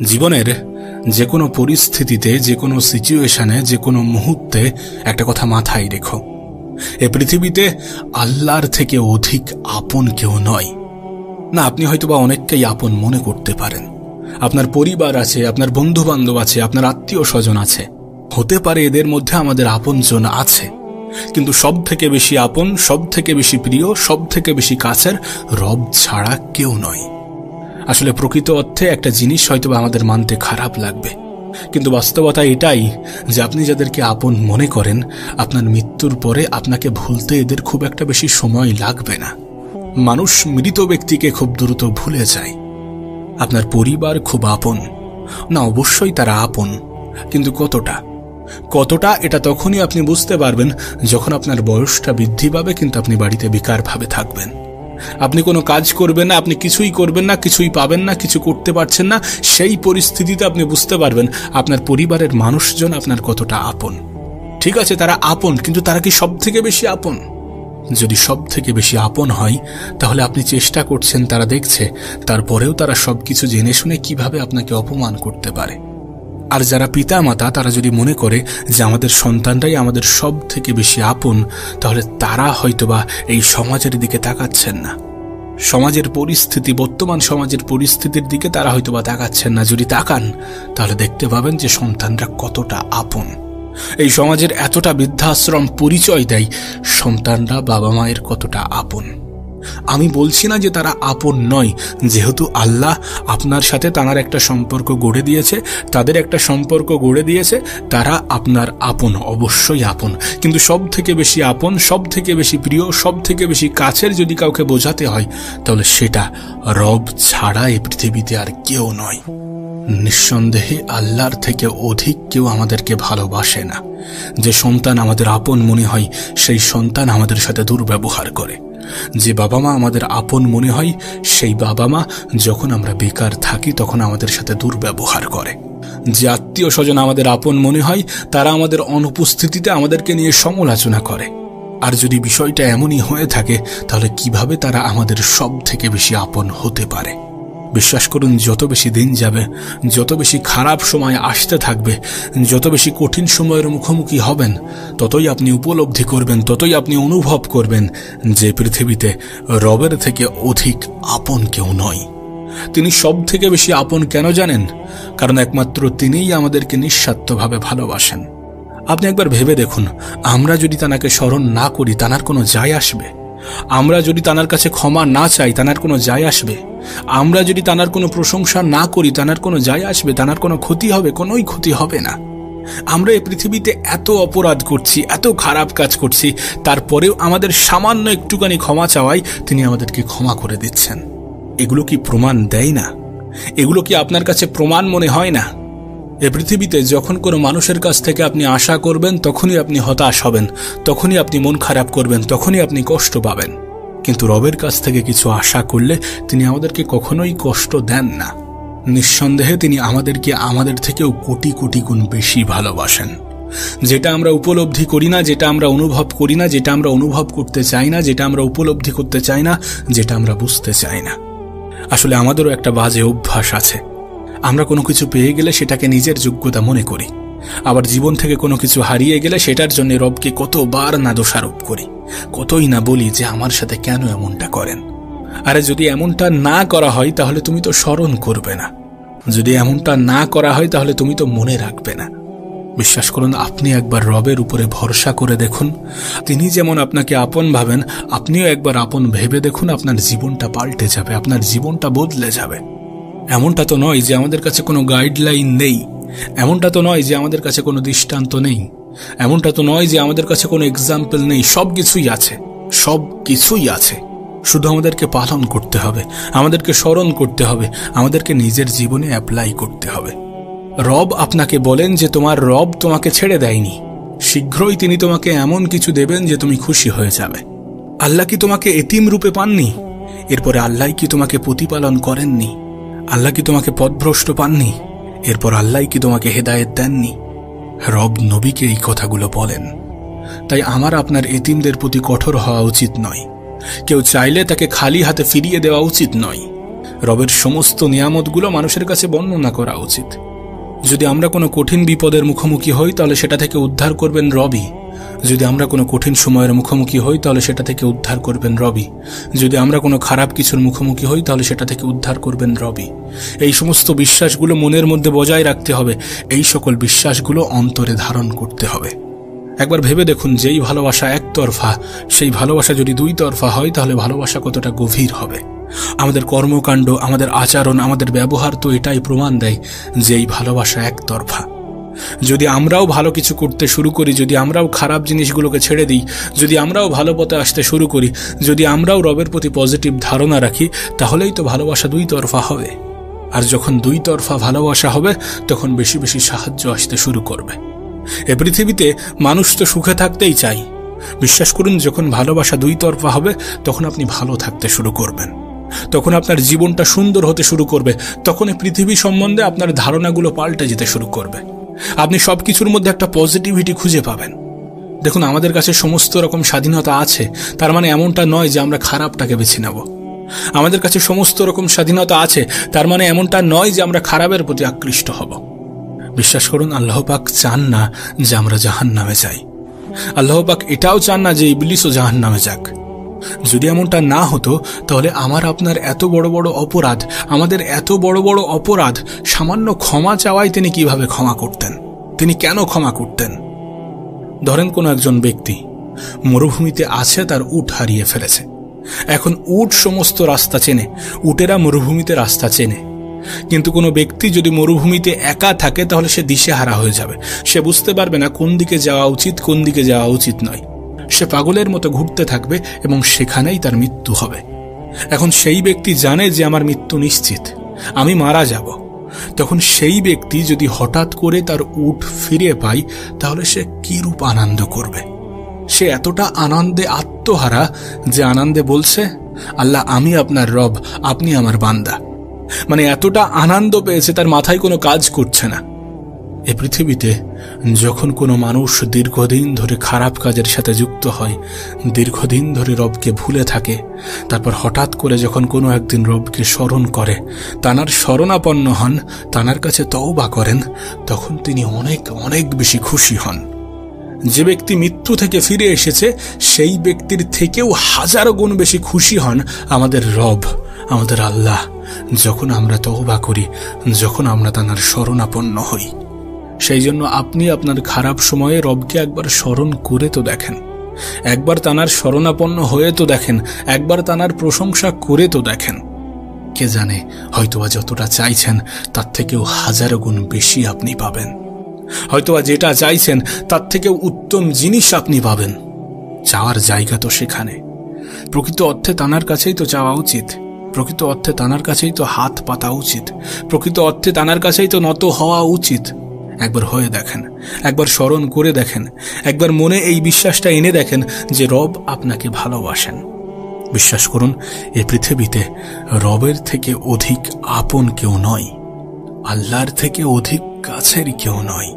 জীবনের যে কোনো পরিস্থিতিতে, যে কোনো সিচুয়েশনে, যে কোনো মুহূর্তে একটা কথা মাথায় রেখো, এ পৃথিবীতে আল্লাহর থেকে অধিক আপন কেউ নয়। না, আপনি হয়তোবা অনেককেই আপন মনে করতে পারেন, আপনার পরিবার আছে, আপনার বন্ধু বান্ধব আছে, আপনার আত্মীয় স্বজন আছে, হতে পারে এদের মধ্যে আমাদের আপনজন আছে, কিন্তু সব থেকে বেশি আপন, সব থেকে বেশি প্রিয়, সব থেকে বেশি কাছের রব ছাড়া কেউ নয়। আসলে প্রকৃত অর্থে একটা জিনিস হয়তোবা আমাদের মানতে খারাপ লাগবে, কিন্তু বাস্তবতা এটাই যে আপনি যাদেরকে আপন মনে করেন, আপনার মৃত্যুর পরে আপনাকে ভুলতে এদের খুব একটা বেশি সময় লাগবে না। মানুষ মৃত ব্যক্তিকে খুব দ্রুত ভুলে যায়। আপনার পরিবার খুব আপন না, অবশ্যই তারা আপন, কিন্তু কতটা এটা তখনই আপনি বুঝতে পারবেন যখন আপনার বয়সটা বৃদ্ধি পাবে, কিন্তু আপনি বাড়িতে বেকারভাবে থাকবেন। আপনি কোনো কাজ করবেন না, আপনি কিছুই করবেন না, কিছুই পাবেন না, কিছু করতে পারছেন না। সেই পরিস্থিতিতে আপনি বুঝতে পারবেন আপনার পরিবারের মানুষজন আপনার কতটা আপন। ঠিক আছে, তারা আপন, কিন্তু তারা কি সব থেকে বেশি আপন? যদি সব থেকে বেশি আপন হয়, তাহলে আপনি চেষ্টা করছেন, তারা দেখছে, তারপরেও তারা সবকিছু জেনে শুনে কিভাবে আপনাকে অপমান করতে পারে। আর যারা পিতা মাতা, তারা যদি মনে করে যে আমাদের সন্তানরাই আমাদের সব থেকে বেশি আপন, তাহলে তারা হয়তোবা এই সমাজের দিকে তাকাচ্ছেন না। সমাজের পরিস্থিতি, বর্তমান সমাজের পরিস্থিতির দিকে তারা হয়তোবা তাকাচ্ছেন না। যদি তাকান, তাহলে দেখতে পাবেন যে সন্তানরা কতটা আপন। এই সমাজের এতটা বৃদ্ধাশ্রম পরিচয় দেয় সন্তানরা বাবা মায়ের কতটা আপন। আমি বলছি না যে তারা আপন নয়, যেহেতু আল্লাহ আপনার সাথে তার একটা সম্পর্ক গড়ে দিয়েছে, তাদের একটা সম্পর্ক গড়ে দিয়েছে, তারা আপনার আপন, অবশ্যই আপন। কিন্তু সব থেকে বেশি আপন, সব থেকে বেশি প্রিয়, সব থেকে বেশি কাছের যদি কাউকে বোঝাতে হয়, তাহলে সেটা রব ছাড়া এই পৃথিবীতে আর কেউ নয়। নিঃসন্দেহে আল্লাহর থেকে অধিক কেউ আমাদেরকে ভালোবাসে না। যে সন্তান আমাদের আপন মনে হয়, সেই সন্তান আমাদের সাথে দুর্ব্যবহার করে। যে বাবা মা আমাদের আপন মনে হয়, সেই বাবা মা যখন আমরা বেকার থাকি তখন আমাদের সাথে দুর্ব্যবহার করে। যে আত্মীয় স্বজন আমাদের আপন মনে হয়, তারা আমাদের অনুপস্থিতিতে আমাদেরকে নিয়ে সমালোচনা করে। আর যদি বিষয়টা এমনই হয়ে থাকে, তাহলে কিভাবে তারা আমাদের সব থেকে বেশি আপন হতে পারে? বিশ্বাস করুন, যত বেশি দিন যাবে, যত বেশি খারাপ সময় আসতে থাকবে, যত বেশি কঠিন সময়ের মুখোমুখি হবেন, ততই আপনি উপলব্ধি করবেন, ততই আপনি অনুভব করবেন যে পৃথিবীতে রবের থেকে অধিক আপন কেউ নয়। তিনি সব থেকে বেশি আপন কেন জানেন? কারণ একমাত্র তিনিই আমাদেরকে নিঃস্বার্থভাবে ভালোবাসেন। আপনি একবার ভেবে দেখুন, আমরা যদি তাকে স্মরণ না করি, তার কোনো যায় আসবে? আমরা যদি তার কাছে ক্ষমা না চাই, তার কোনো যায় আসবে? আমরা যদি তার কোনো প্রশংসা না করি, তার কোনো যায় আসবে? তার কোনো ক্ষতি হবে? কোনোই ক্ষতি হবে না। আমরা এই পৃথিবীতে এত অপরাধ করছি, এত খারাপ কাজ করছি, তারপরেও আমাদের সামান্য একটুখানি ক্ষমা চাওয়াই তিনি আমাদেরকে ক্ষমা করে দিচ্ছেন। এগুলো কি প্রমাণ দেয় না? এগুলো কি আপনার কাছে প্রমাণ মনে হয় না? এ পৃথিবীতে যখন কোনো মানুষের কাছ থেকে আপনি আশা করবেন, তখনই আপনি হতাশ হবেন, তখনই আপনি মন খারাপ করবেন, তখনই আপনি কষ্ট পাবেন। কিন্তু রবের কাছ থেকে কিছু আশা করলে তিনি আমাদেরকে কখনোই কষ্ট দেন না। নিঃসন্দেহে তিনি আমাদেরকে আমাদের থেকেও কোটি কোটি গুণ বেশি ভালোবাসেন। যেটা আমরা উপলব্ধি করি না, যেটা আমরা অনুভব করি না, যেটা আমরা অনুভব করতে চাই না, যেটা আমরা উপলব্ধি করতে চাই না, যেটা আমরা বুঝতে চাই না। আসলে আমাদেরও একটা বাজে অভ্যাস আছে। আমরা কোনো কিছু পেয়ে গেলে সেটাকে নিজের যোগ্যতা মনে করি, আবার জীবন থেকে কোনো কিছু হারিয়ে গেলে সেটার জন্য রবকে কতবার না দোষারোপ করি, কতই না বলি যে আমার সাথে কেন এমনটা করেন। আরে যদি এমনটা না করা হয়, তাহলে তুমি তো স্মরণ করবে না। যদি এমনটা না করা হয়, তাহলে তুমি তো মনে রাখবে না। বিশ্বাস করুন, আপনি একবার রবের উপরে ভরসা করে দেখুন, তিনি যেমন আপনাকে আপন ভাবেন, আপনিও একবার আপন ভেবে দেখুন, আপনার জীবনটা পাল্টে যাবে, আপনার জীবনটা বদলে যাবে। এমনটা তো নয় যে আমাদের কাছে কোনো গাইডলাইন নেই, এমনটা তো নয় যে আমাদের কাছে কোনো দৃষ্টান্ত নেই, এমনটা তো নয় যে আমাদের কাছে কোনো এক্সাম্পল নেই। সব কিছুই আছে, সব কিছুই আছে। শুধু আমাদেরকে পালন করতে হবে, আমাদেরকে স্মরণ করতে হবে, আমাদেরকে নিজের জীবনে অ্যাপ্লাই করতে হবে। রব আপনাকে বলেন যে তোমার রব তোমাকে ছেড়ে দেয়নি, শীঘ্রই তিনি তোমাকে এমন কিছু দেবেন যে তুমি খুশি হয়ে যাবে। আল্লাহ কি তোমাকে এতিম রূপে পাননি? এরপরে আল্লাহ কি তোমাকে প্রতিপালন করেননি? আল্লাহ কি তোমাকে পথভ্রষ্ট পাননি? এরপর আল্লাহ কি তোমাকে হেদায়েত দেননি? রব নবীকে এই কথাগুলো বলেন। তাই আমার আপনার এতিমদের প্রতি কঠোর হওয়া উচিত নয়। কেউ চাইলে তাকে খালি হাতে ফিরিয়ে দেওয়া উচিত নয়। রবের সমস্ত নিয়ামতগুলো মানুষের কাছে বর্ণনা করা উচিত। যদি আমরা কোনো কঠিন বিপদের মুখোমুখি হই তাহলে সেটা থেকে উদ্ধার করবেন রবি। যদি আমরা কোনো কঠিন সময়ের মুখোমুখি হই তাহলে সেটা থেকে উদ্ধার করবেন রবি। যদি আমরা কোনো খারাপ কিছুর মুখোমুখি হই তাহলে সেটা থেকে উদ্ধার করবেন রবি। এই সমস্ত বিশ্বাসগুলো মনের মধ্যে বজায় রাখতে হবে। এই সকল বিশ্বাসগুলো অন্তরে ধারণ করতে হবে। একবার ভেবে দেখুন, যেই ভালোবাসা একতরফা, সেই ভালোবাসা যদি দুই তরফা হয় তাহলে ভালোবাসা কতটা গভীর হবে। আমাদের কর্মকাণ্ড, আমাদের আচরণ, আমাদের ব্যবহার তো এটাই প্রমাণ দেয় যে এই ভালোবাসা একতরফা। যদি আমরাও ভালো কিছু করতে শুরু করি, যদি আমরাও খারাপ জিনিসগুলোকে ছেড়ে দিই, যদি আমরাও ভালো পথে আসতে শুরু করি, যদি আমরাও রবের প্রতি পজিটিভ ধারণা রাখি, তাহলেই তো ভালোবাসা দুই তরফা হবে। আর যখন দুই তরফা ভালোবাসা হবে তখন বেশি বেশি সাহায্য আসতে শুরু করবে। এ পৃথিবীতে মানুষ তো সুখে থাকতেই চাই। বিশ্বাস করুন, যখন ভালোবাসা দুই তরফা হবে তখন আপনি ভালো থাকতে শুরু করবেন, তখন আপনার জীবনটা সুন্দর হতে শুরু করবে, তখন এই পৃথিবী সম্বন্ধে আপনার ধারণাগুলো পাল্টে যেতে শুরু করবে। আপনি সবকিছুর মধ্যে একটা পজিটিভিটি খুঁজে পাবেন। দেখুন, আমাদের কাছে সমস্ত রকম স্বাধীনতা আছে, তার মানে এমনটা নয় যে আমরা খারাপটাকে বেছে নেব। আমাদের কাছে সমস্ত রকম স্বাধীনতা আছে, তার মানে এমনটা নয় যে আমরা খারাপের প্রতি আকৃষ্ট হব। বিশ্বাস করুন, আল্লাহ পাক চান না যে আমরা জাহান্নামে যাই। আল্লাহ পাক এটাও চান না যে ইবলিসও জাহান্নামে যাক। যদি এমনটা না হতো তাহলে আমার আপনার এত বড় বড় অপরাধ, আমাদের এত বড় বড় অপরাধ সামান্য ক্ষমা চাওয়ায় তিনি কিভাবে ক্ষমা করতেন? তিনি কেন ক্ষমা করতেন? ধরেন কোনো একজন ব্যক্তি মরুভূমিতে আছে, তার উট হারিয়ে ফেলেছে। এখন উট সমস্ত রাস্তা চেনে, উটেরা মরুভূমিতে রাস্তা চেনে। কিন্তু কোনো ব্যক্তি যদি মরুভূমিতে একা থাকে তাহলে সে দিশেহারা হয়ে যাবে। সে বুঝতে পারবে না কোন দিকে যাওয়া উচিত, কোন দিকে যাওয়া উচিত নয়। সে পাগলের মতো ঘুরতে থাকবে এবং সেখানেই তার মৃত্যু হবে। এখন সেই ব্যক্তি জানে যে আমার মৃত্যু নিশ্চিত, আমি মারা যাব। তখন সেই ব্যক্তি যদি হঠাৎ করে তার উট ফিরে পায় তাহলে সে কিরূপ আনন্দ করবে? সে এতটা আনন্দে আত্মহারা যে আনন্দে বলছে, আল্লাহ, আমি আপনার রব, আপনি আমার বান্দা। মানে এতটা আনন্দ পেয়েছে, তার মাথায় কোনো কাজ করছে না। এ পৃথিবীতে যখন কোনো মানুষ দীর্ঘদিন ধরে খারাপ কাজের সাথে যুক্ত হয়, দীর্ঘদিন ধরে রবকে ভুলে থাকে, তারপর হঠাৎ করে যখন কোনো একদিন রবকে স্মরণ করে, তানার শরণাপন্ন হন, তানার কাছে তওবা করেন, তখন তিনি অনেক অনেক বেশি খুশি হন। যে ব্যক্তি মৃত্যু থেকে ফিরে এসেছে সেই ব্যক্তির থেকেও হাজারো গুণ বেশি খুশি হন আমাদের রব, আমাদের আল্লাহ, যখন আমরা তওবা করি, যখন আমরা তানার শরণাপন্ন হই। সেই জন্য আপনি আপনার খারাপ সময়ে রবকে একবার স্মরণ করে তো দেখেন, একবার তানার শরণাপন্ন হয়ে তো দেখেন, একবার তানার প্রশংসা করে তো দেখেন। কে জানে, হয়তোবা যতটা চাইছেন তার থেকেও হাজারো গুণ বেশি আপনি পাবেন। হয়তোবা যেটা চাইছেন তার থেকেও উত্তম জিনিস আপনি পাবেন। চাওয়ার জায়গা তো সেখানে। প্রকৃত অর্থে তানার কাছেই তো চাওয়া উচিত, প্রকৃত অর্থে তানার কাছেই তো হাত পাতা উচিত, প্রকৃত অর্থে তানার কাছেই তো নত হওয়া উচিত। একবার হয়ে দেখেন, একবার স্মরণ করে দেখেন, একবার মনে এই বিশ্বাসটা এনে দেখেন যে রব আপনাকে ভালোবাসেন। বিশ্বাস করুন, এ পৃথিবীতে রবের থেকে অধিক আপন কেউ নয়, আল্লাহর থেকে অধিক কাছের কেউ নয়।